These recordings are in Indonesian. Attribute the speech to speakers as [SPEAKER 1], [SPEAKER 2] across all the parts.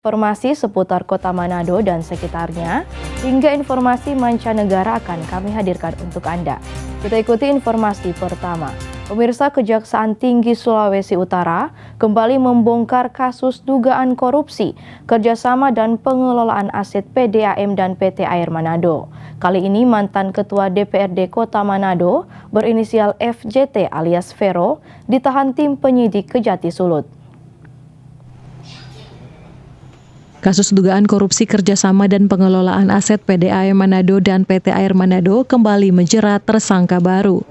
[SPEAKER 1] Informasi seputar Kota Manado dan sekitarnya, hingga informasi mancanegara akan kami hadirkan untuk Anda. Kita ikuti informasi pertama. Pemirsa, Kejaksaan Tinggi Sulawesi Utara kembali membongkar kasus dugaan korupsi, kerjasama dan pengelolaan aset PDAM dan PT Air Manado. Kali ini mantan Ketua DPRD Kota Manado berinisial FJT alias Vero ditahan tim penyidik Kejati Sulut.
[SPEAKER 2] Kasus dugaan korupsi kerjasama dan pengelolaan aset PDAM Manado dan PT Air Manado kembali menjerat tersangka baru.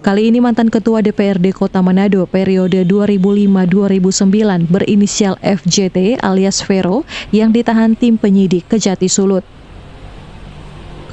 [SPEAKER 2] Kali ini mantan Ketua DPRD Kota Manado periode 2005-2009 berinisial FJT alias Vero yang ditahan tim penyidik Kejati Sulut.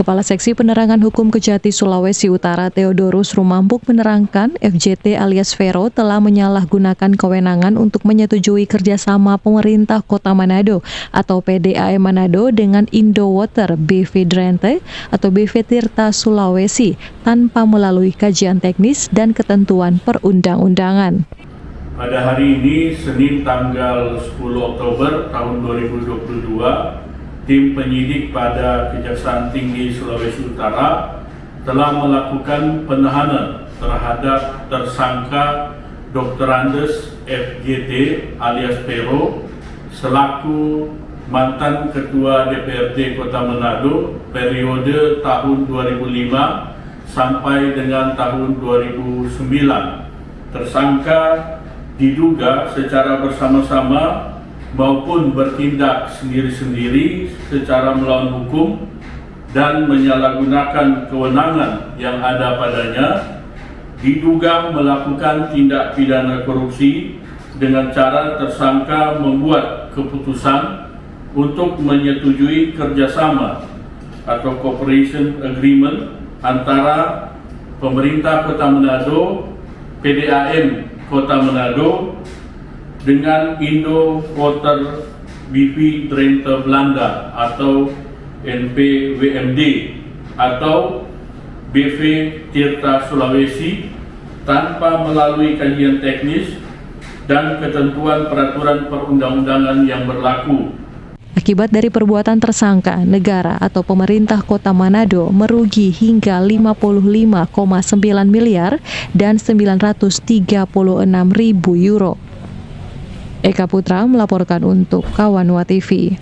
[SPEAKER 2] Kepala Seksi Penerangan Hukum Kejati Sulawesi Utara Theodorus Rumampuk menerangkan FJT alias Vero telah menyalahgunakan kewenangan untuk menyetujui kerjasama pemerintah Kota Manado atau PDAM Manado dengan Indowater BV Drenthe atau BV Tirta Sulawesi tanpa melalui kajian teknis dan ketentuan perundang-undangan.
[SPEAKER 3] Pada hari ini, Senin tanggal 10 Oktober tahun 2022, tim penyidik pada Kejaksaan Tinggi Sulawesi Utara telah melakukan penahanan terhadap tersangka Dr. Andes FJT alias Vero selaku mantan Ketua DPRD Kota Manado periode tahun 2005 sampai dengan tahun 2009. Tersangka diduga secara bersama-sama maupun bertindak sendiri-sendiri secara melawan hukum dan menyalahgunakan kewenangan yang ada padanya, diduga melakukan tindak pidana korupsi dengan cara tersangka membuat keputusan untuk menyetujui kerjasama atau cooperation agreement antara pemerintah Kota Manado, PDAM Kota Manado dengan Indowater BV Drenthe Belanda atau NPWMD atau BV Tirta Sulawesi tanpa melalui kajian teknis dan ketentuan peraturan perundang-undangan yang berlaku.
[SPEAKER 2] Akibat dari perbuatan tersangka, negara atau pemerintah Kota Manado merugi hingga 55,9 miliar dan 936.000 euro. Eka Putra melaporkan untuk Kawanwa TV.